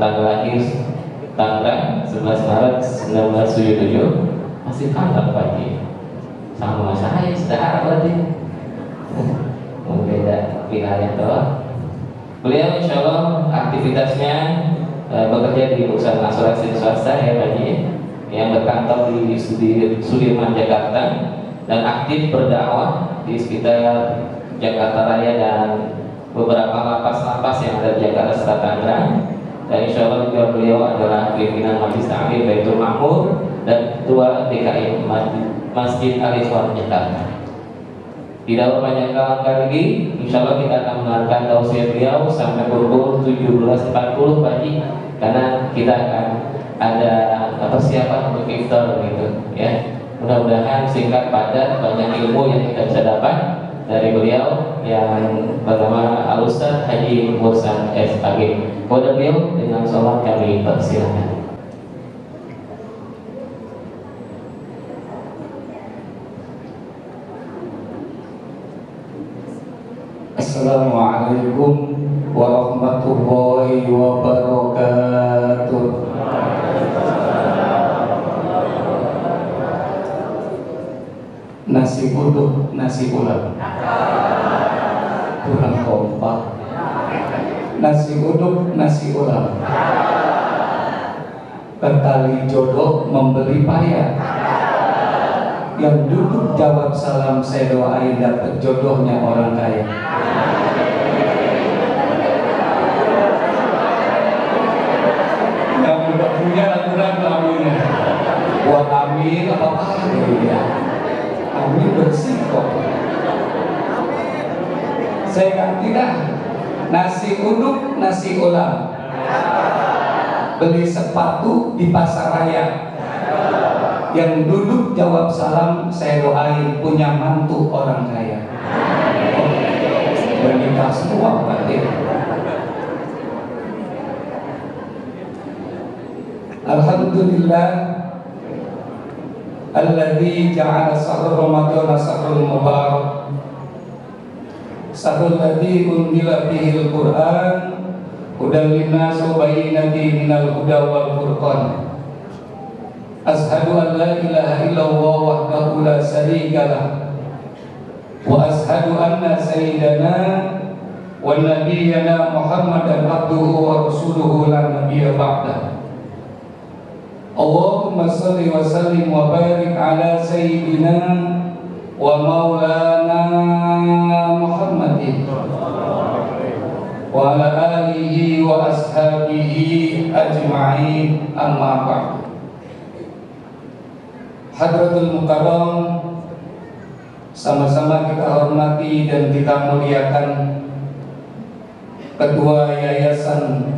tanggal lahir Tangerang 11 Maret 1977. Masih hangat Pak Haji. Sama saya sudah berarti. Beda wilayah doang. Beliau insya Allah aktivitasnya bekerja di perusahaan asuransi swasta ya Pak Haji, yang berkantor di Sudirman Jakarta dan aktif berdakwah di sekitar Jakarta Raya dan beberapa lapas-lapas yang ada di Jakarta serta Tangerang. Dan insya Allah juga beliau adalah pimpinan Majelis Taklim Baitul Ma'mur dan ketua DKI Masjid Al-Ikhwan Jakarta. Tidak berpanjang lagi, insya Allah kita akan mendengarkan tausiah beliau sampai pukul 17.40 pagi, karena kita akan ada persiapan untuk iftar gitu ya. Mudah-mudahan singkat padat, banyak ilmu yang kita bisa dapat dari beliau yang bernama Al-Ustaz Haji Mursal SAG. Kepada beliau dengan sholat kami persilakan. Assalamualaikum warahmatullahi wabarakatuh. Nasi uduk, nasi ulam. Kurang kompak. Nasi uduk, nasi ulam. Berkali jodoh memberi payah. Yang duduk jawab salam, saya doain dapat jodohnya orang kaya. Yang udah punya ragu-ragu aminnya. Buat amin apa-apa ya. Amin bersih kok. Saya ganti dah. Nasi uduk, nasi ulam. Beli sepatu di pasar raya. Yang duduk jawab salam, saya doain punya mantu orang kaya. Bernikah semua berarti. Alhamdulillah alladzi ja'ala syahr Ramadan syahrul mubarak, syahrul ladzi unzila fihi al-Qur'an hudan linnas wa bayyinatin minal huda wal furqan. Ashhadu an la ilaha illallah wahdahu la syarika lah wa ashhadu anna sayyidana wa nabiyyana Muhammadan abduhu wa rasuluhu la nabiyya ba'dah. Allahumma salli wa sallim wa barik ala sayyidina wa maulana Muhammadin wa ala alihi wa ashabihi ajma'in, amma ba'd. Hadratul Mukarram, sama-sama kita hormati dan kita muliakan Ketua Yayasan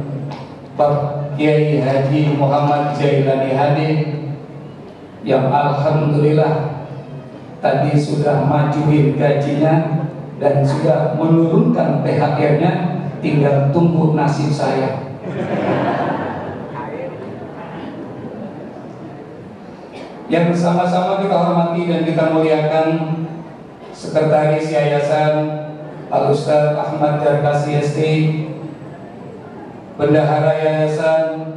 Pak Kiai Haji Muhammad Jailani Hadi, yang alhamdulillah tadi sudah majuin gajinya dan sudah menurunkan THR-nya, tinggal tunggu nasib saya. Yang sama-sama kita hormati dan kita muliakan Sekretaris Yayasan Al-Ustaz Ahmad Jarkasi ST, Bendahara Yayasan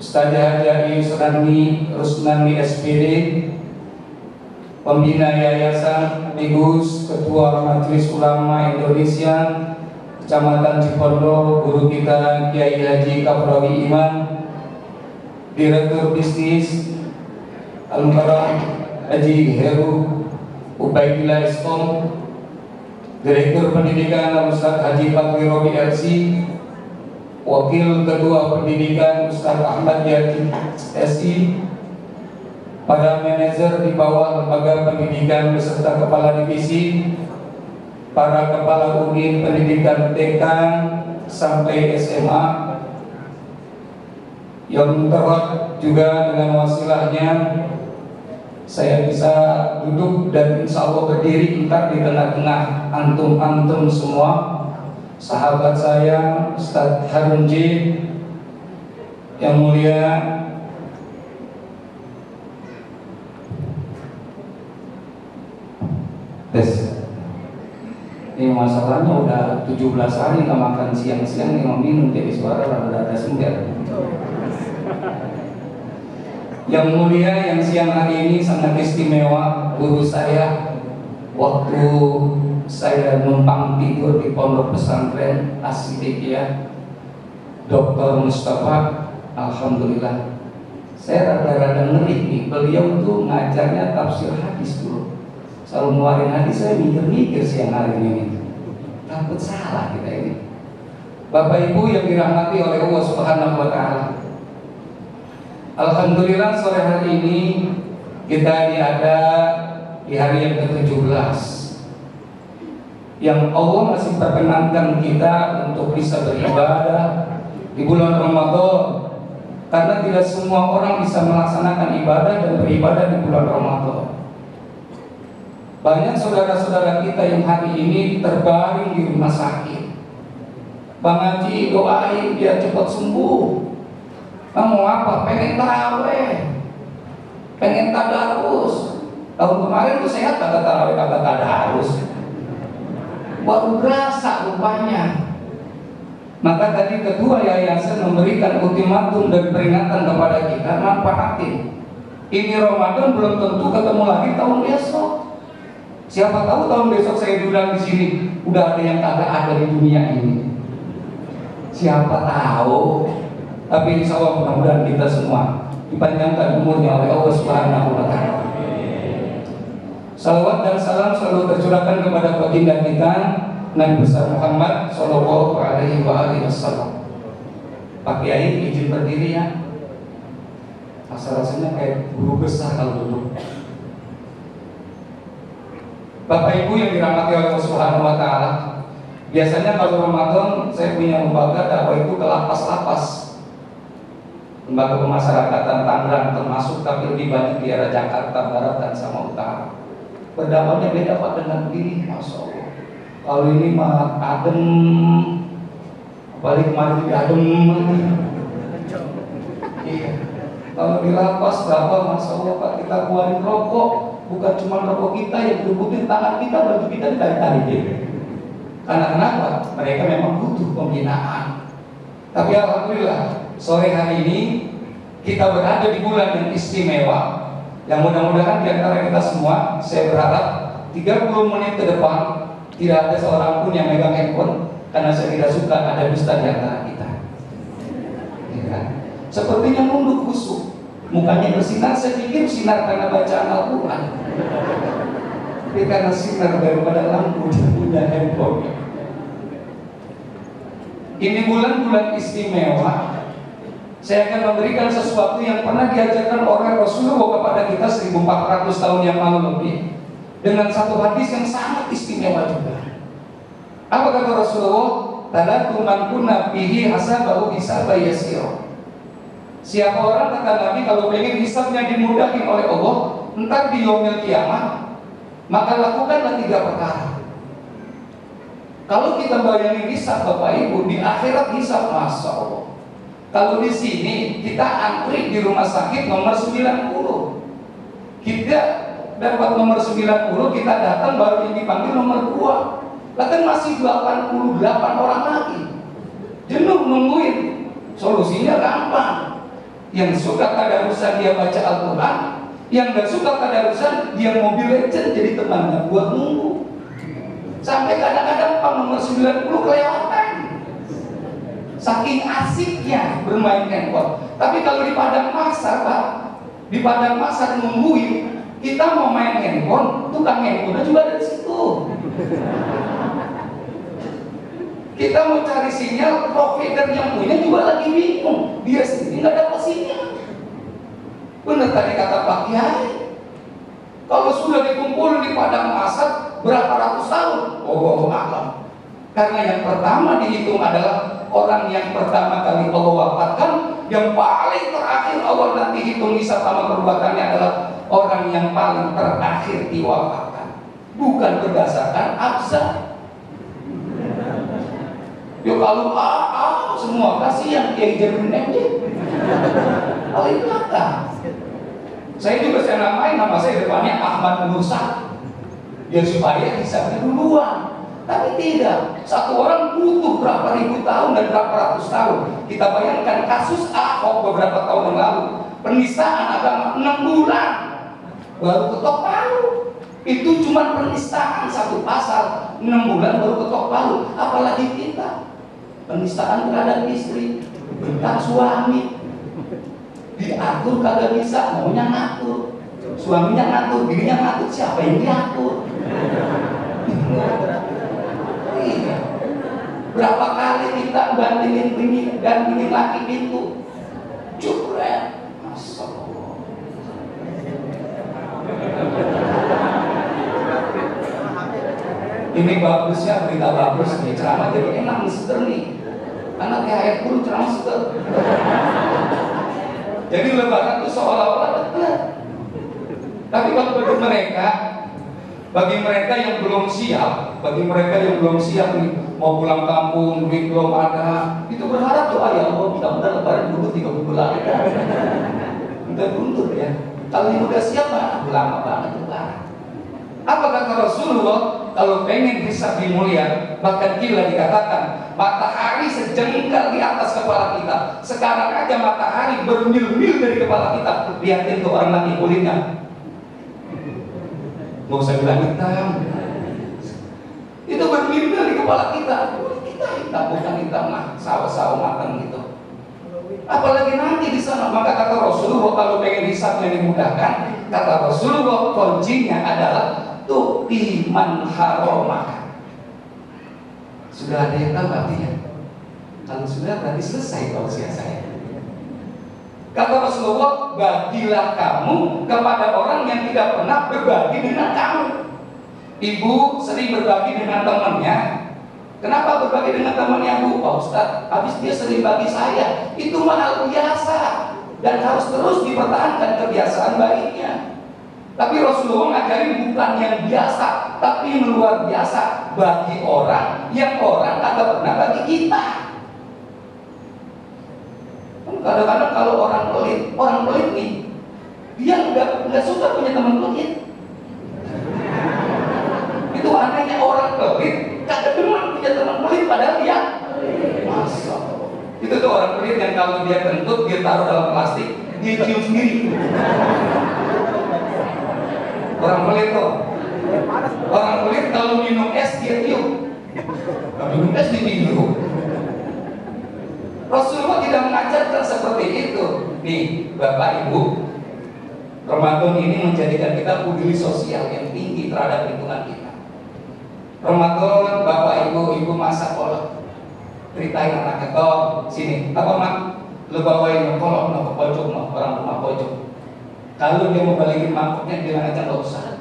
Ustazah Haji Yusrani Rusnani SPD, Pembina Yayasan Digus, Ketua Majelis Ulama Indonesia Kecamatan Cipondo, guru kita Kiai Haji Kaprawi Iman, Direktur Bisnis Al-Mukarram Haji Heru Ubaidillah Eskom, Direktur Pendidikan Al-Ustaz Haji Fakri Robi LC, Wakil Ketua Pendidikan Ustaz Ahmad Yati SI, para manajer di bawah lembaga pendidikan beserta kepala divisi, para kepala unit pendidikan TK sampai SMA, yang terhormat juga dengan wasilahnya saya bisa duduk dan insya Allah berdiri entar di tengah-tengah antum-antum semua, sahabat saya Ustaz Harun J yang mulia, Ini masalahnya udah 17 hari nggak makan siang-siang, nggak minum, jadi suara rada-rada sengger. Yang mulia, yang siang hari ini sangat istimewa, guru saya waktu saya numpang tidur di pondok pesantren As-Siddiqiyah, Dr. Mustafa. Alhamdulillah, saya rada-rada ngeri nih. Beliau tuh ngajarnya tafsir hadis dulu. Selalu ngeluarin hadis, saya mikir-mikir siang hari ini, takut salah kita ini. Bapak Ibu yang dirahmati oleh Allah Subhanahu wa Ta'ala, alhamdulillah sore hari ini kita ada di hari yang ke-17 yang Allah masih perkenankan kita untuk bisa beribadah di bulan Ramadan, karena tidak semua orang bisa melaksanakan ibadah dan beribadah di bulan Ramadan. Banyak saudara-saudara kita yang hari ini terbaring di rumah sakit. Bang Haji doain biar cepat sembuh. Kamu apa? Pengen taraweh, pengen tadarus. Tahun kemarin tuh sehat kata taraweh, kata tadarus. Baru berasa rupanya. Maka tadi ketua yayasan memberikan ultimatum dan peringatan kepada kita, manfaatin. Ini Ramadan belum tentu ketemu lagi tahun besok. Siapa tahu tahun besok saya diundang di sini, udah ada yang kagak ada di dunia ini. Siapa tahu. Tapi insya Allah mudah-mudahan kita semua dipanjangkan umurnya oleh Allah Subhanahu wa Ta'ala. Salawat dan salam selalu tercurahkan kepada baginda kita Nabi besar Muhammad Sallallahu Alaihi Wasallam. Pak Kiai izin berdiri ya. Rasanya kayak guru besar kalau duduk. Bapak Ibu yang dirahmati oleh Allah Subhanahu wa Ta'ala, biasanya kalau Ramadan saya punya lembaga dakwah itu ke lapas-lapas, lembaga pemasyarakatan Tangerang termasuk, tapi lebih banyak di daerah Jakarta Barat dan sama Utara. Berdakwahnya beda Pak dengan begini, Masya Allah. Kalau ini mah adem, apalagi kemarin juga adem. Iya. Kalau di lapas dakwah, Masya Allah Pak, kita keluarin rokok. Bukan cuma rokok kita yang direbutin, tangan kita, baju kita ditarik-tarik gitu. Karena kenapa? Mereka memang butuh pembinaan. Tapi alhamdulillah sore hari ini kita berada di bulan yang istimewa, yang mudah-mudahan di antara kita semua, saya berharap 30 menit ke depan tidak ada seorang pun yang megang handphone, karena saya tidak suka ada dusta di antara kita. Ya. Sepertinya nunduk khusyuk, mukanya bersinar, saya pikir sinar karena bacaan Al-Quran, tapi karena sinar daripada lampu dia punya handphone. Ini bulan-bulan istimewa. Saya akan memberikan sesuatu yang pernah diajarkan oleh Rasulullah kepada kita 1400 tahun yang lalu lebih, dengan satu hadis yang sangat istimewa juga. Apa kata Rasulullah? Talatu man kunna fihi hasabahu hisaba yasira. Siapa orang, kata Nabi, kalau pengen hisabnya dimudahin oleh Allah entar di yaumil kiamat, maka lakukanlah 3 perkara. Kalau kita bayangin hisab Bapak Ibu, di akhirat hisab, Masya Allah. Kalau di sini kita antri di rumah sakit nomor 90, kita dapat nomor 90, kita datang baru yang dipanggil nomor 2, lah kan masih 88 orang lagi. Jenuh nungguin. Solusinya gampang. Yang suka tadarusan dia baca Al-Quran, yang gak suka tadarusan dia Mobile Legends jadi temannya buat nunggu. Sampai kadang-kadang Pak nomor 90 kelewatan, saking asiknya bermain handphone. Tapi kalau di padang pasar Pak, di padang pasar nungguin, kita mau main handphone, tukang handphone juga ada di situ. Kita mau cari sinyal, provider yang punya juga lagi bingung, dia sendiri nggak dapat sinyal. Benar tadi kata Pak Kiai, kalau sudah dikumpul di padang pasar berapa ratus tahun, oh alam. Karena yang pertama dihitung adalah orang yang pertama kali Allah wafatkan, yang paling terakhir Allah nanti hitung hisab sama perbuatannya adalah orang yang paling terakhir diwafatkan, bukan berdasarkan abzal. Yo kalau semua kasihan Kiai Jami'in MJ. Paling belakang. Saya juga saya namain, nama saya depannya Ahmad Nursa. Ya supaya hisabnya duluan. Tapi tidak, satu orang butuh berapa ribu tahun dan berapa ratus tahun. Kita bayangkan kasus Ahok beberapa tahun yang lalu, penistaan agama 6 bulan baru ketok palu. Itu cuma penistaan satu pasal, 6 bulan baru ketok palu. Apalagi kita, penistaan terhadap istri, tentang suami, diatur kagak bisa, maunya ngatur. Suaminya ngatur, dirinya ngatur, siapa yang diatur? Iya. Berapa kali kita bandingin laki pintu, jebret, Masya Allah. Ini bagusnya berita bagus nih, ceramah jadi enak nih, seger nih. Karena THR dulu ceramah seger. Jadi lebaran itu seolah-olah dekat. Tapi kalau bagi mereka yang belum siap, nih mau pulang kampung, duit belum ada, itu berharap doa ya Allah mudah-mudahan lebaran dulu 3 minggu lagi. Udah buntur ya. Kalau yang udah siap mah lama banget lebaran. Apa kata Rasulullah? Kalau pengen hisab mulia, bahkan kila dikatakan matahari sejengkal di atas kepala kita. Sekarang aja matahari bermil-mil dari kepala kita. Lihatin tuh orang laki kulitnya. Mau saya bilang hitam, itu bermil-mil di kepala kita. Kita hitam, bukan hitam lah, sawo-sawo matang gitu. Apalagi nanti di sana. Maka kata Rasulullah, kalau pengen hisabnya dimudahkan, kata Rasulullah, kuncinya adalah tu'ti man haramah. Sudah ada yang tahu artinya? Kalau sudah berarti selesai tausiah saya. Kata Rasulullah, bagilah kamu kepada orang yang tidak pernah berbagi dengan kamu. Ibu sering berbagi dengan temannya. Kenapa berbagi dengan temannya, Bu? Pak Ustadz, habis dia sering bagi saya. Itu hal biasa dan harus terus dipertahankan kebiasaan baiknya. Tapi Rasulullah ngajarin bukan yang biasa, tapi yang luar biasa bagi orang yang orang kagak pernah bagi kita. Kadang-kadang kalau orang pelit nih, dia nggak suka punya teman pelit. Itu anehnya, orang pelit kagak demen punya teman pelit, padahal dia Masya Allah. Itu tuh orang pelit yang kalau dia kentut, dia taruh dalam plastik, dia cium sendiri. Orang pelit tuh. Orang pelit kalau minum es dia tiup. Kalau minum es dia tiup. Rasulullah tidak mengajarkan seperti itu. Nih, Bapak Ibu, Ramadan ini menjadikan kita peduli sosial yang tinggi terhadap lingkungan kita. Ramadan, Bapak Ibu masak kolak. Ceritain anaknya, toh sini, apa mak? Lu bawain kolak ke pojok, orang rumah pojok. Kalau dia mau balikin mangkoknya, bilang aja nggak usah.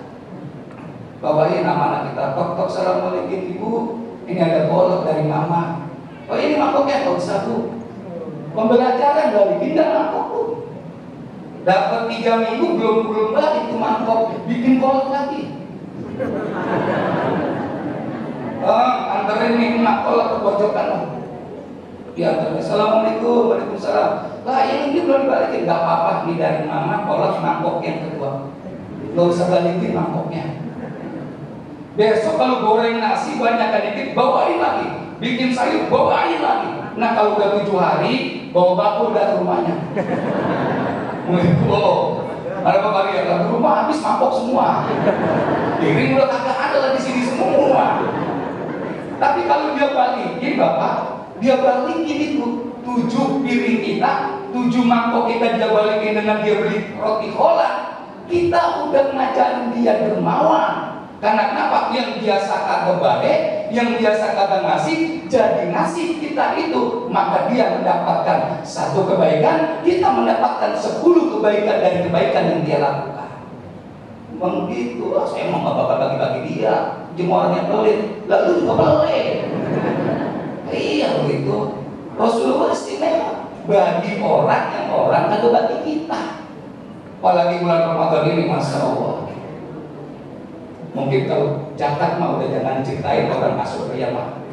Bawain nama anak kita, tok assalamualaikum ibu, ini ada kolak dari mama. Oh ini mangkoknya, nggak usah Bu. Pembelajaran balikin dan mangkok Bu. Dapat 3 minggu belum balik tuh mangkok, bikin kolak lagi. Anterin nih emak kolak ke pojokan. Dia assalamualaikum, waalaikumsalam. Lah ini belum dibalikin, nggak apa-apa, ini dari mama kolak mangkok yang kedua. Nggak usah balikin mangkoknya. Besok kalau goreng nasi banyak kan dikit, bawain lagi. Bikin sayur, bawain lagi. Nah kalau udah 7 hari, bawa bakul ke rumahnya. Oh, ada apa lagi ya? Ke rumah habis mangkok semua. Piring udah kagak ada lagi di sini semua. Tapi kalau dia balikin Bapak, dia balikin itu 7 piring kita, 7 mangkok kita dia balikin dengan dia beli roti Holland. Kita udah ngajarin dia dermawan. Karena kenapa? Yang biasa kagak baik, yang biasa kagak ngasih, jadi ngasih kita itu, maka dia mendapatkan 1 kebaikan, kita mendapatkan 10 kebaikan dari kebaikan yang dia lakukan. Memang gitu, saya mau nggak bakal bagi-bagi dia, cuma orangnya pelit, lalu juga pelit. Iya begitu. Rasulullah istimewa bagi orang yang orang kagak bagi kita. Apalagi bulan Ramadan ini, Masya Allah. Mungkin kalau zakat mah udah jangan ceritain orang masuk pria mah.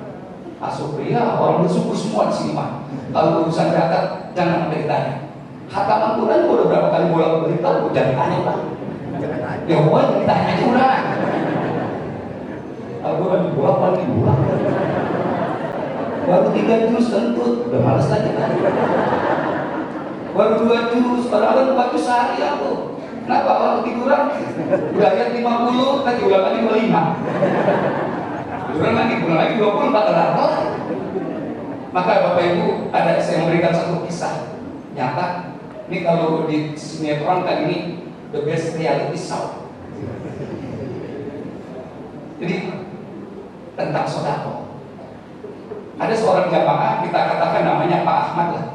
Masuk pria orang bersyukur semua di sini mah. Kalau urusan zakat jangan ditanya. Hataman Quran udah berapa kali bolak-balik tahu, jangan tanya Pak. Ya pokoknya ditanya aja udah. Aku lagi bolak. Baru 3 jus kentut, udah males lagi kan. Baru 2 jus, padahal 4 jus sehari aku. Kenapa orang tiduran? Udah ayat 50, lagi ulang lagi 25. Tiduran lagi, ulang lagi 20, 400. Maka Bapak Ibu, ada saya memberikan satu kisah nyata. Ini kalau di sinetron kali ini the best reality show. Jadi tentang sodako. Ada seorang jamaah, kita katakan namanya Pak Ahmad lah.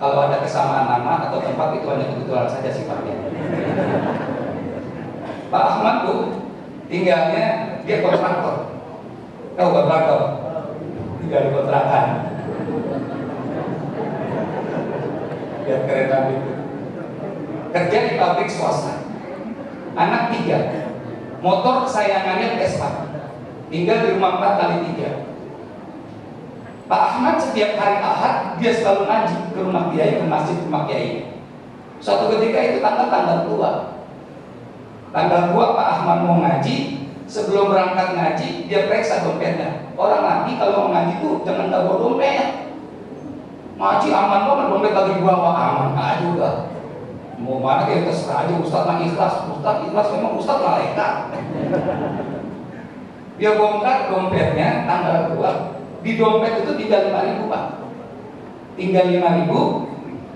Kalau ada kesamaan nama atau tempat itu hanya kebetulan saja sifatnya. Pak Ahmad tuh tinggalnya dia kontraktor. Tahu kontraktor? Tinggal di kontrakan. Biar kereta itu. Kerja di pabrik swasta. Anak 3. Motor kesayangannya Vespa. Tinggal di rumah 4x3. Pak Ahmad setiap hari Ahad dia selalu ngaji ke rumah kiai, ke masjid rumah kiai. Suatu ketika itu tanggal tua. Tanggal tua Pak Ahmad mau ngaji, sebelum berangkat ngaji dia periksa dompetnya. Orang laki kalau mau ngaji itu jangan bawa dompet. Ngaji aman banget, dompet lagi dibawa aman, nggak juga. Mau mana kita terserah aja, Ustaz mah ikhlas, Ustaz ikhlas memang Ustaz malaikat. Dia bongkar dompetnya tanggal tua. Di dompet itu tinggal 5.000 Pak. Tinggal 5.000.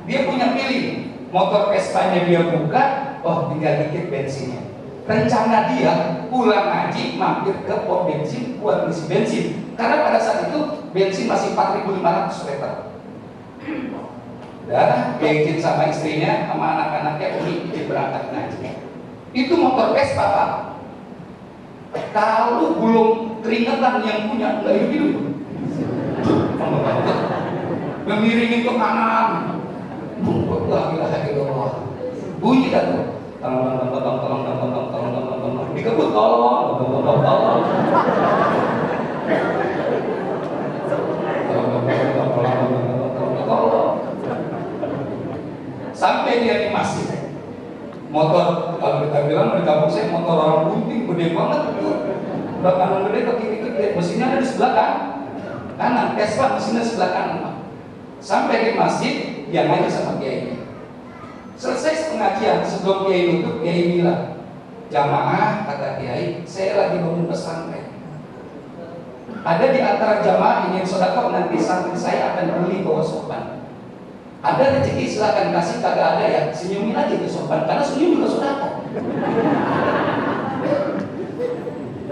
Dia punya pilih. Motor Vespa-nya dia buka, oh tinggal dikit bensinnya. Rencana dia pulang ngaji mampir ke pom bensin buat isi bensin. Karena pada saat itu bensin masih 4.500 liter. Udah bensin sama istrinya sama anak-anaknya dia berangkat ngaji. Itu motor Vespa Pak. Kalau belum keringetan yang punya nggak hidup. Memiringi ke kanan. La ilaha illallah. Bunyi kan tuh. Tolong. Dikebut tolong. Sampai dia di masjid. Motor kalau kita bilang di kampung saya motor orang bunting gede banget itu. Udah kanan gede ke kiri gede. Mesinnya ada di sebelah kanan. Vespa mesinnya sebelah kanan. Sampai di masjid dia ngaji sama kiai. Selesai pengajian sebelum kiai nutup, kiai bilang, jamaah kata kiai, saya lagi bangun pesantren. Ada di antara jamaah ingin sedekah nanti santri saya akan beli bawa sorban. Ada rezeki silakan kasih, kagak ada ya senyumin aja ke sorban karena senyum juga sedekah.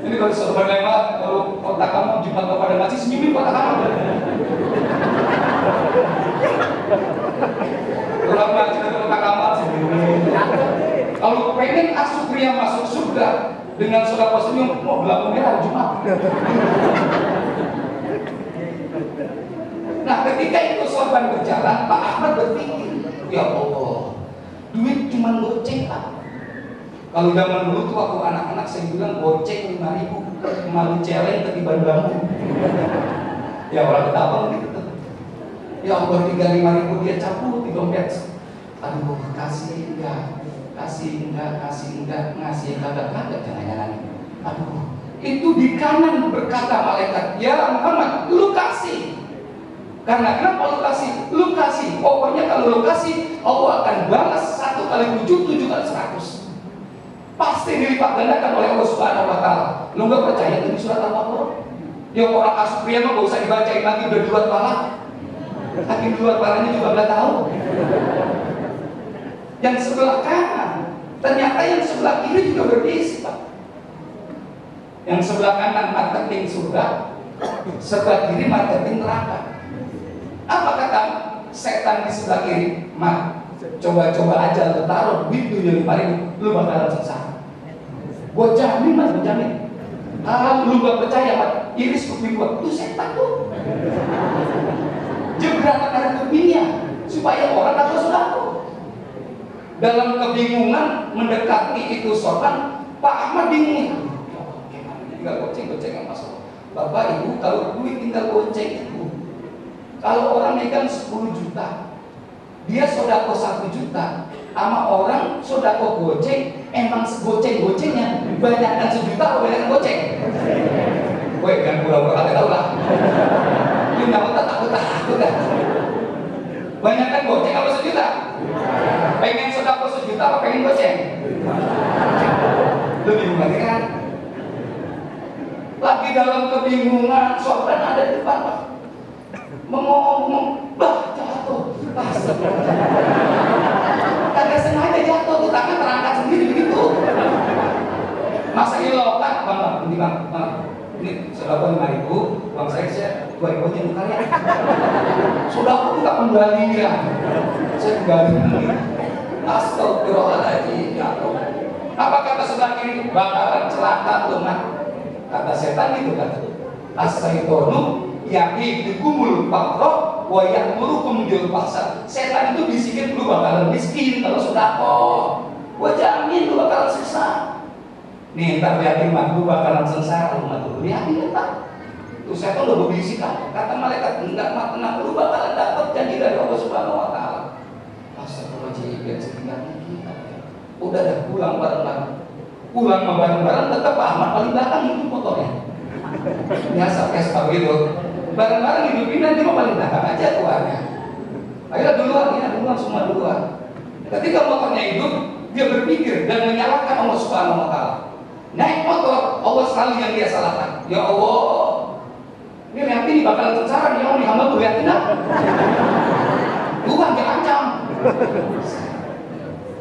Ini kalau sorban lewat, kalau kotak kamu Jumat kepada ngasih senyumin kotak kamu. Kurang ngaji dari kotak kamu senyumin. Kalau pengen asuh pria masuk surga dengan sedekah senyum, mau belakang merah Jumat. Nah ketika itu sorban berjalan, Pak Ahmad berpikir, ya Allah, duit cuma goceng Pak. Kalau zaman dulu tuh waktu anak-anak saya bilang goceng 5.000, malu celeng ketiban bambu. Ya orang ketawang gitu. Ya Allah tinggal 5.000 dia cabut di dompet. Aduh kasih enggak, ngasih kagak jangan-jangan. Aduh itu di kanan berkata malaikat, ya Muhammad lu kasih. Karena kenapa lu kasih? Lu kasih. Pokoknya kalau lu kasih, Allah akan balas 1 kali 7, 7 kali 100. Pasti dilipat gandakan oleh Allah Subhanahu Wa Taala. Lu nggak percaya itu di surat Al-Baqarah? Yang orang asupria mah nggak usah dibacain lagi, udah dua pala. Hakim dua palanya juga nggak tahu. Yang sebelah kanan, ternyata yang sebelah kiri juga berbisa Pak. Yang sebelah kanan marketing surga, sebelah kiri marketing neraka. Apa kata setan di sebelah kiri? Mak, coba-coba aja lu taruh duit lu yang 5.000, lu bakalan sukses. Gua jamin Mas, gua jamin. Kalau lu gak percaya, Pak, iris kuping gua, itu setan tuh. Jebrakan dari kupingnya supaya orang tak sodako. Dalam kebingungan mendekati itu sorban, Pak Ahmad bingung. Tinggal goceng-goceng yang masuk. Bapak Ibu, kalau duit tinggal goceng itu, kalau orang megang 10 juta, dia sodako 1 juta, sama orang sodako goceng, emang segoceng-gocengnya banyakkan 1 juta atau banyakkan goceng? Woi, jangan pura-pura tahu lah. Ini nggak takut dah. Banyak kan goceng apa sejuta? Pengen sedekah sejuta apa pengen goceng? Lu bingung lagi kan? Lagi dalam kebingungan, sorban ada di depan Pak. Ngomong, bah jatuh. Kagak sengaja jatuh tuh, tangan terangkat sendiri begitu. Masa ilokan, bang, ini sudah 5.000, bang saya 2.000 aja untuk kalian. Sudah aku minta kembalian, saya kembali. Astagfirullahaladzim, jatuh. Apa kata sebelah kiri? Bakalan celaka tuh, nah. Kata setan itu kan, as-syaitonu ya'idukumul faqra wa ya'murukum bil fahsya. Setan itu bisikin lu bakalan miskin kalau sedekah. Gua jamin lu bakalan susah. Nih, ntar liatin mah lu bakalan sengsara lu mah tuh. Liatin entar. Tuh setan udah berbisikan. Kata malaikat, enggak mah tenang lu bakalan dapat janji dari Allah Subhanahu wa taala. Astagfirullahaladzim, setinggalnya kita. Udah dah pulang bareng-bareng. Pulang sama bareng-bareng tetap Pak Ahmad paling belakang itu motornya. Biasa Vespa gitu. Bareng-bareng hidupin nanti mau paling belakang aja keluarnya. Akhirnya duluan semua duluan. Ketika motornya hidup, dia berpikir dan menyalahkan Allah Subhanahu wa taala. Naik motor, Allah selalu yang dia salahkan. Ya Allah, ini lihat ini bakalan sengsara nih, ini hamba tuh liatin dah. Tuhan jangan ancam.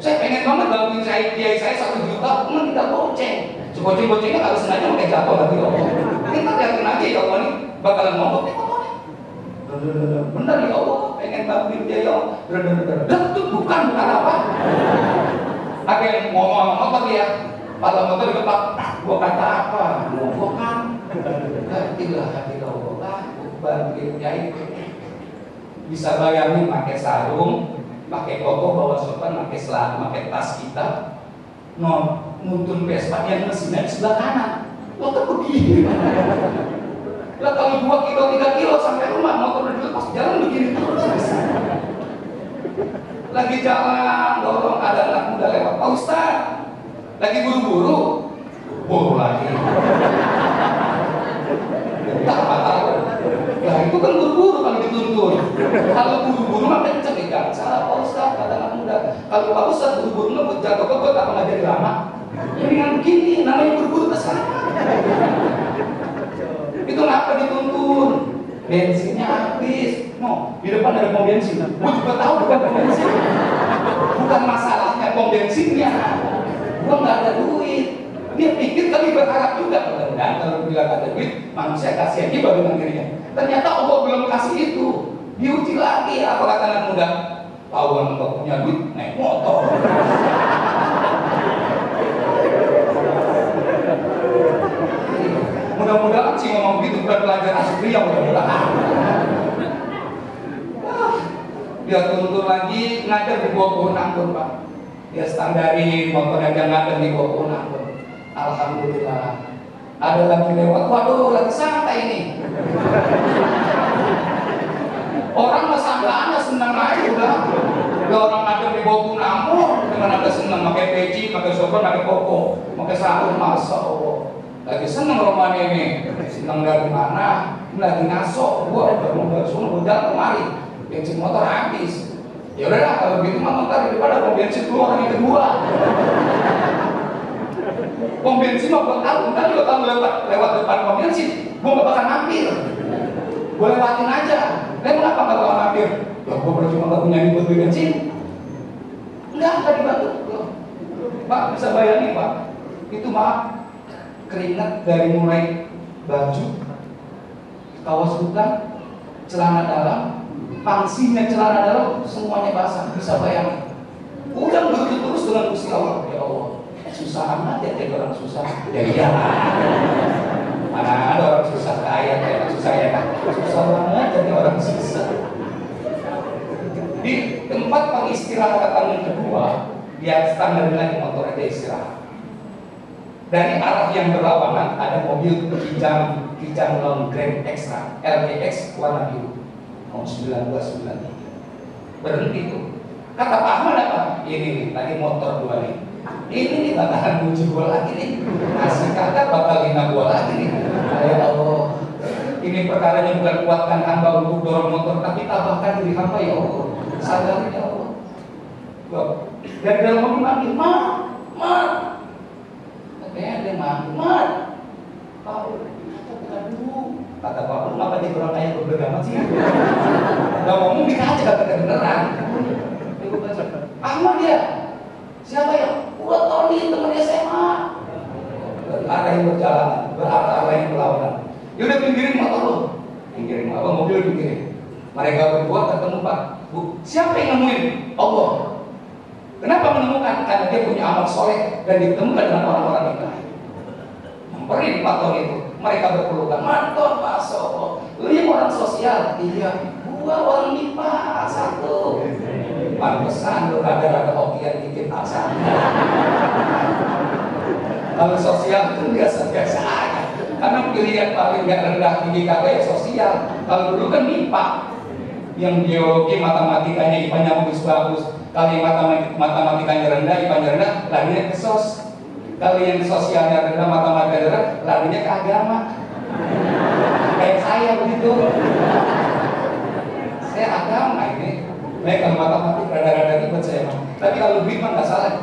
Saya pengen banget bantuin kiai saya 1 juta, cuma tidak goceng. Goceng-gocengnya kalau sengaja pakai jatuh lagi ya Allah. Kita liatin aja ya Allah nih, bakalan ngomong nih motornya. Bener ya Allah, pengen bantuin dia ya Allah. Itu bukan apa. Ada yang ngomong motor ya, kalau motor dikepak, gua kata apa? Gua kan. Hati Allah, bantuin kiai. Bisa bayangin pakai sarung, pakai koko, bawa sopan, pakai selang, pakai tas kita, nuntun Vespa yang mesinnya di sebelah kanan. Lo kan begini. Lah kalau 2 kilo, 3 kilo sampai rumah, motor udah dilepas, jalan begini terus. Lagi jalan, dorong, ada anak muda lewat. Pak Ustaz, lagi buru-buru. Buru lagi. Tak apa tahu. Ya itu kan buru-buru kalau dituntun. Kalau buru-buru mah kenceng ikan. Salah Pak Ustaz, kata anak muda. Kalau Pak Ustaz buru-buru ngebut jatuh kebut apa nggak jadi lama? Dengan begini, namanya buru-buru kesana. Itu ngapa dituntun? Bensinnya habis. No, di depan ada pom bensin. Gue juga tahu depan pom bensin. Bukan masalahnya pom bensinnya. Gue nggak ada duit. Dia pikir kali berharap juga, mudah-mudahan kalau bilang ada duit, manusia kasih aja baru akhirnya. Ternyata Allah belum kasih itu. Diuji lagi, apa kata anak muda? Tahu nggak punya duit, naik motor. Mudah-mudahan sih ngomong begitu bukan pelajar asli yang mudah-mudahan. Dia tuntun lagi, ngajar di bawah pohon anggur Pak. Dia standarin motornya dia ngajar di bawah pohon anggur. Alhamdulillah. Ada lagi lewat, waduh lagi santai ini. Orang mah sangkaannya senang aja udah. Ada orang ada di bawah pohon anggur dengan ada senang pakai peci, pakai sopan, pakai koko, pakai sarung, masa Allah. Lagi seneng Roman ini, seneng dari mana? Ini lagi ngasok, gua udah mau semua jalan kemari, bensin motor habis. Ya udahlah kalau begitu mah motor daripada mau bensin keluar yang kedua. Pom bensin mah buat aku, kan juga kalau lewat depan pom bensin, gua nggak bakal mampir. Gua lewatin aja. Kenapa nggak bakal mampir? Ya gua cuma nggak punya duit buat beli bensin. Enggak dibantu. Pak bisa bayangin Pak, itu maaf. Keringat dari mulai baju, kaos bukan, celana dalam, pangsinya celana dalam, semuanya basah, bisa bayangin. Udah begitu terus dengan Gusti Allah, ya Allah, susah amat ya jadi orang susah. Ya iya, mana ada orang susah kaya kayak orang susah ya kan? Susah banget jadi orang susah. Di tempat pengistirahatan yang kedua, dia standar lagi motor ada istirahat. Dari arah yang berlawanan ada mobil Kijang non Grand Extra LTX warna biru tahun 1993. Berhenti tuh. Kata Pak Ahmad apa? Ini tadi motor gua nih. Ini nih bakalan muncul gua lagi nih. Kasih kakak bakal hina gua lagi nih. Ya Allah, Ini perkaranya bukan kuatkan hamba untuk dorong motor, tapi tabahkan diri hamba ya Allah. Sadari ya Allah. Dari dalam mobil manggil, Mat. Katanya ada yang manggil, Mat. Pak, bukan dulu. Kata Pak, kenapa jadi orang kaya beragama sih? Gak ngomong dikaca, kata kebenaran. Ahmad ya? Siapa ya? Udah Tony, teman SMA. Ada yang berjalan, berarah yang berlawanan. Yaudah pinggirin motor lo, pinggirin apa mobil pinggirin. Mereka berdua ketemu Pak. Siapa yang nemuin? Allah. Kenapa menemukan? Karena dia punya amal soleh dan ditemukan dengan orang-orang yang baik. Nyamperin Pak Tony itu. Mereka berpelukan, mantor Pak Soho. Lu yang orang sosial? Iya. Gua orang MIPA satu. Pantesan lu rada-rada hokian dikit asal. Kalau sosial itu biasa-biasa aja. Karena pilihan paling gak rendah tinggi kakak ya sosial. Kalau dulu kan MIPA, yang biologi matematikanya IPA-nya bagus. Kalau yang matematikanya rendah, IPA-nya rendah, larinya ke sos. Kalau yang sosialnya rendah, matematikanya rendah, larinya ke agama. Kayak saya begitu. Saya agama ini. Kalau matematik rada-rada ribet saya mah. Tapi kalau duit mah nggak salah.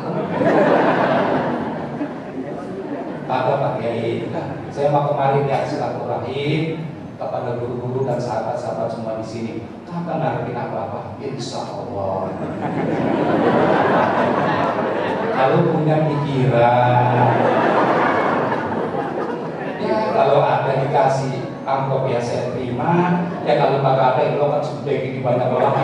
Ada Pak Kiai, saya mau kemarin ya silaturahim kepada guru-guru dan sahabat-sahabat semua di sini. Kakak ngarepin apa-apa, insya Allah. Kalau punya pikiran, ya kalau ada dikasih amplop ya saya terima. Ya kalau kagak ada itu kan sudah gini banyak orang.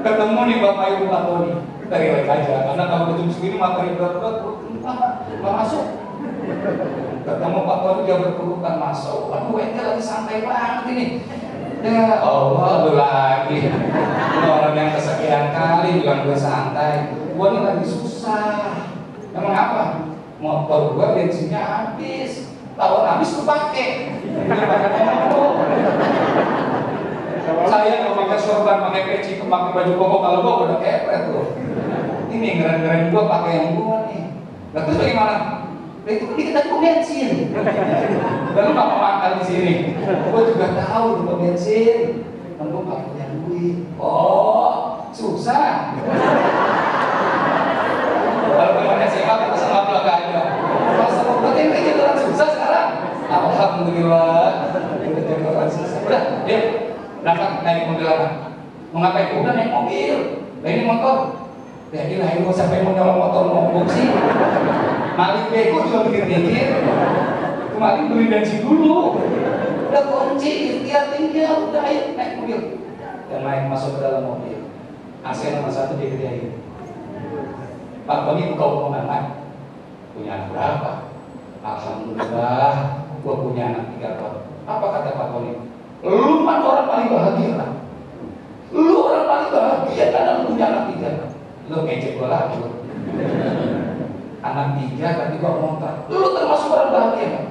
Ketemu nih Bapak Ibu Pak Tony dari like aja, karena kalau ketemu segini materi berat-berat nggak masuk. Ketemu Pak Tony dia berpelukan masuk. Aduh ente lagi santai banget ini. Ya Allah lu lagi. Ini orang yang kesekian kali bilang gue santai. Gua nih lagi susah. Emang apa? Motor gua bensinnya habis. Tahun habis lu pakai. Saya kalau pakai sorban, pakai peci, pakai baju koko, kalau gua udah kepret tuh. Ini ngeren-ngeren gua pakai yang gua nih. Nah terus bagaimana? Nah, itu dikit aja bensin. Dan lu nggak makan di sini. Gua juga tahu di bensin. Dan gua nggak punya duit. Oh, susah. Kalau temannya sehat, kita sama keluarga aja. Masa mau berarti jadi orang susah sekarang? Alhamdulillah. Udah jadi orang susah. Udah, yuk. Berangkat naik mobil apa? Mau ngapain? Udah naik mobil. Nah ini motor. Jadi lah ini siapa yang mau nyolong motor mogok sih? Malik bego juga mikir-mikir. Kemarin beli bensin dulu. Udah kunci, ikhtiar tinggal. Udah ayo naik mobil. Dan naik masuk ke dalam mobil. AC nomor 1 dikerjain. Pak Tony buka omongan Mak. Punya anak berapa? Alhamdulillah, gua punya anak 3 ton. Apa kata Pak Tony? Lu mah orang paling bahagia lah. Lu orang paling bahagia karena lu punya anak 3. Lu ngecek gua lagi. Anak 3 tapi gua motor. Lu termasuk orang bahagia kan?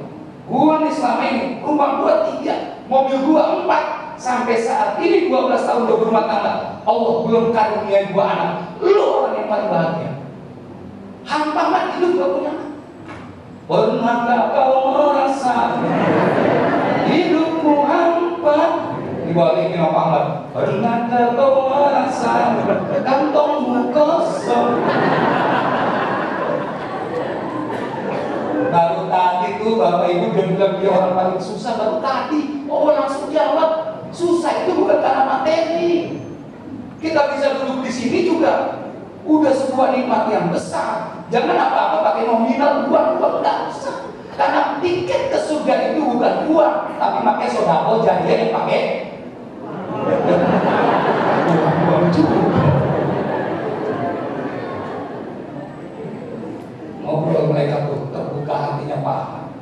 Gua nih selama ini rumah gua 3, mobil gua 4. Sampai saat ini 12 tahun gua berumah tangga. Allah belum karuniai gua anak. Lu orang yang paling bahagia. Hampa mah hidup gak punya anak. Pernahkah kau merasa hidupmu hampa? Dibalikin apa enggak? Pernahkah kau merasa kantongmu kosong? Baru tadi tuh Bapak Ibu dia bilang dia orang paling susah. Baru tadi, oh langsung jawab. Susah itu bukan karena materi. Kita bisa duduk di sini juga udah sebuah nikmat yang besar. Jangan apa-apa pakai nominal uang enggak usah. Karena tiket ke surga itu bukan uang, tapi pakai sodako jadi yang pakai uang juga. Ngobrol mereka tuh terbuka hatinya paham.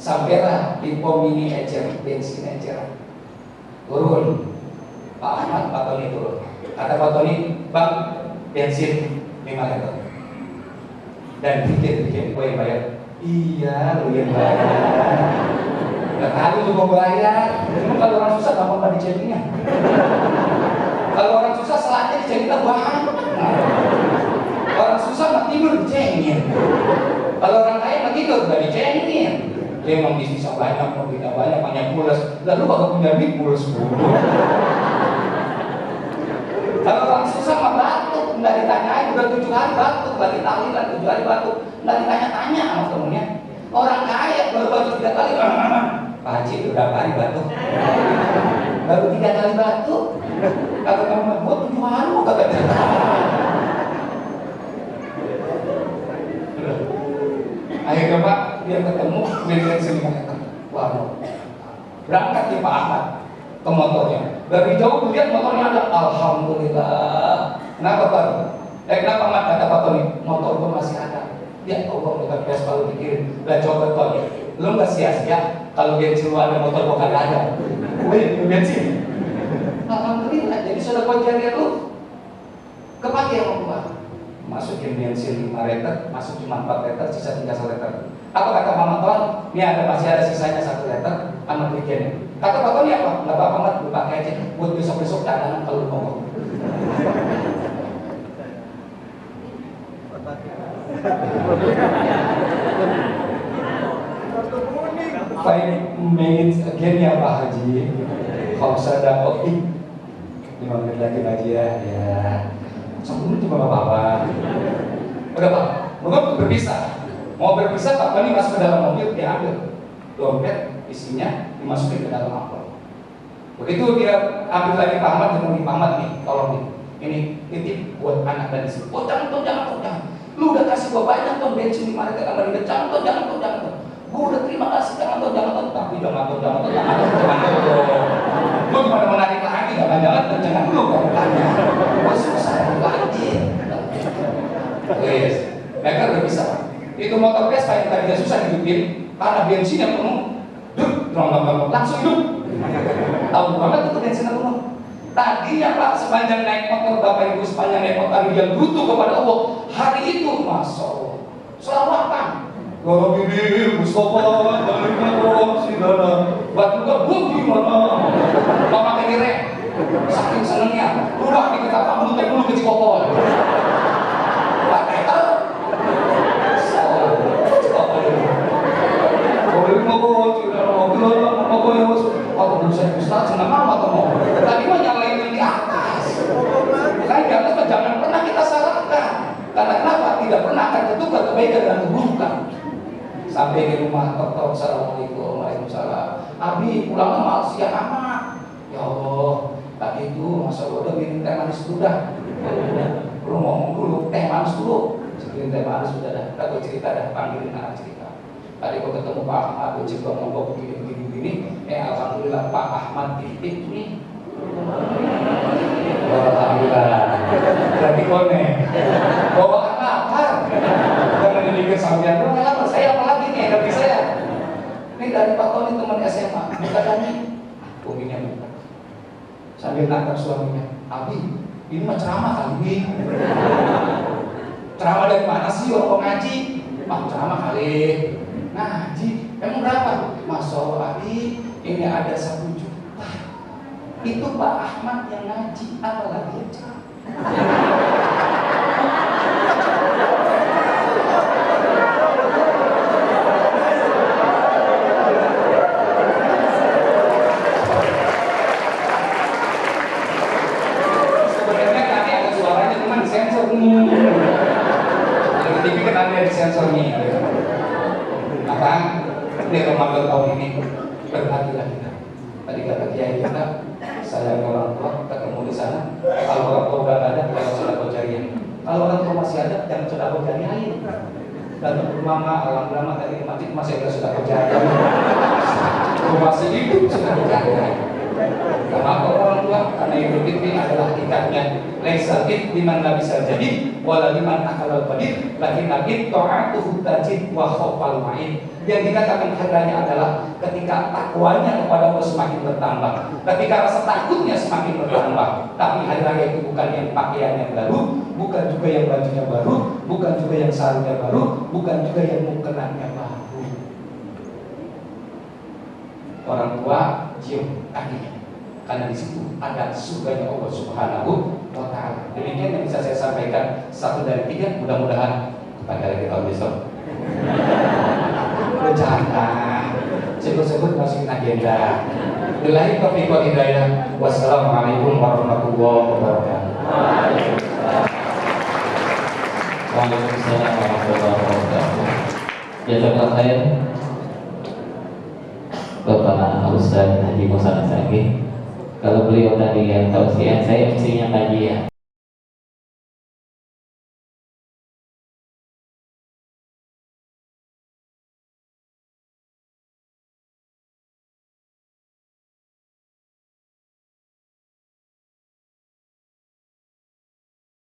Sampailah di pom mini ecer, bensin ecer. Turun. Pak Ahmad, Pak Tony turun. Kata Pak Tony, Bang, bensin 5 liter. Dan tiket gue yang bayar. Iya, lu yang bayar. Gak kali lu mau bayar. Emang kalau orang susah gampang gak dicekingnya. Kalau orang susah selatnya dicekingnya banget. Orang susah gak tidur dicekingin. Kalau orang kaya mah tidur udah dicengin. Dia emang bisa banyak, mau tidak banyak pulas. Lalu kalau punya duit pulas dulu. Kalau orang susah mah batuk, nggak ditanyain, udah 7 hari batuk, lagi tahlilan 7 hari batuk, nggak ditanya-tanya sama temennya. Orang kaya baru batuk 3 kali, Pak Haji udah berapa hari batuk? Baru 3 kali batuk. Kata teman, gua 7 hari mau kagak ditanya. Akhirnya Pak, dia ketemu bensin 5 liter. Waduh, berangkat di Pak Ahmad ke motornya. Dari jauh lihat motornya ada, alhamdulillah. Kenapa Pak? Kenapa Ahmad? Kata Pak Tony, motor gua masih ada. Ya Allah, bukan Vespa lu pikirin. Lah coba Tony, lu nggak sia-sia kalau bensin lu ada, motor gua kagak ada. Wih, bensin. Alhamdulillah, jadi sudah jariah lu kepake sama gua. Masukin bensin 5 liter, masuk cuma 4 liter, sisa 3 liter. Apa kata Mama Ton? Ini masih ada sisanya 1 liter sama bikinnya. Kata Pak Ton apa? Nggak apa-apa Mat, lu pakai aja buat besok-besok cadangan kalau lu mogok. Five minutes again ya Pak Haji. Kalau saya kopi 5 menit lagi ya. Ya. 1 menit juga nggak apa-apa. Udah Pak, mau berpisah. Mau berpisah Pak Tony masuk ke dalam mobil, dia ambil dompet isinya dimasukin ke dalam amplop. Begitu dia ambil lagi Pak Ahmad, dengan Pak Ahmad nih, tolong nih, ini titip buat anak dan istri. Oh jangan. Lu udah kasih gua banyak tuh bensin 5 liter sama dia, jangan. Gua udah terima kasih, jangan. Tapi jangan. Lu gimana menarik lagi, jangan dulu kalau tanya. Gua susah lagi. Wes, mereka udah bisa. Itu motor Vespa yang tadinya susah hidupin karena bensinnya penuh, langsung hidup. Tahu banget itu bensinnya penuh. Tadinya Pak, sepanjang naik motor Bapak Ibu, sepanjang naik motor yang butuh kepada Allah, hari itu Masya Allah selawatan. Kalau diri Mustafa dari Mawar Sidana, batu kebun gimana? Mama kira saking senengnya, udah di ketapa dulu ke Cikokol. Pak Peter, kalau saya Ustaz senang amat mau. Tadi mah nyalain di atas. Makanya di atas jangan pernah kita salahkan. Karena kenapa? Tidak pernah akan tertukar kebaikan dan keburukan. Sampai di rumah tok, assalamualaikum, waalaikumsalam. Abi pulangnya malah siang amat. Ya Allah, tadi itu masa udah minum teh manis dulu dah. Lu ngomong dulu, teh manis dulu. Sebelum teh manis sudah dah. Kita cerita dah, panggilin anak cerita. Tadi kau ketemu Pak Ahmad, aku cerita ngomong begini. Alhamdulillah Pak Ahmad titip nih. Alhamdulillah. Berarti kone. Bawaan lapar. Jangan dipikir sampean dong, lapar. Saya apa lagi nih? Dari saya. Ini dari Pak Tony teman SMA. Katanya, kuminya buka. Sambil nangkap suaminya. Abi, ini mah ceramah kali. Ceramah dari mana sih orang ngaji? Ceramah kali. Ngaji. Emang berapa? Masya Allah Abi, ini ada 1 juta. Itu Pak Ahmad yang ngaji, apalagi yang ceramah. Sebenarnya tadi ada suaranya, cuman disensor. Lebih tinggi kan ada di sensornya. Maka di Ramadan tahun ini berhati-hatilah kita. Tadi kata Kiai kita, saya orang tua ketemu di sana. Kalau orang tua udah ada, jangan sedekah jariah. Kalau orang tua masih ada, jangan sedekah jariah. Dan mama, alhamdulillah tadi di masjid masih ada sedekah jariah. Masih hidup sedekah jariah. Kenapa orang tua? Karena Idul Fitri adalah ikatnya. Laisa id liman la bisa jadi, wala liman akal qadir, lakin id ta'atuhu tajid wa khaufal ma'in. Yang dikatakan harganya adalah ketika takwanya kepada Allah semakin bertambah, ketika rasa takutnya semakin bertambah. Tapi hari raya itu bukan yang pakaian yang baru, bukan juga yang bajunya baru, bukan juga yang sarungnya baru, bukan juga yang mukenanya baru. Orang tua cium kakinya, karena di situ ada surganya Allah Subhanahu wa Ta'ala. Demikian yang bisa saya sampaikan, 1 dari 3. Mudah-mudahan pada hari tahun besok Bercanda. Sebut-sebut masukin agenda. Billahi taufiq wal hidayah. Wassalamualaikum warahmatullahi wabarakatuh. Waalaikumsalam warahmatullahi wabarakatuh. Jazakallahu khair Bapak Ustaz Haji Musa Nasagi. Kalau beliau tadi yang tausiah, saya MC-nya tadi ya.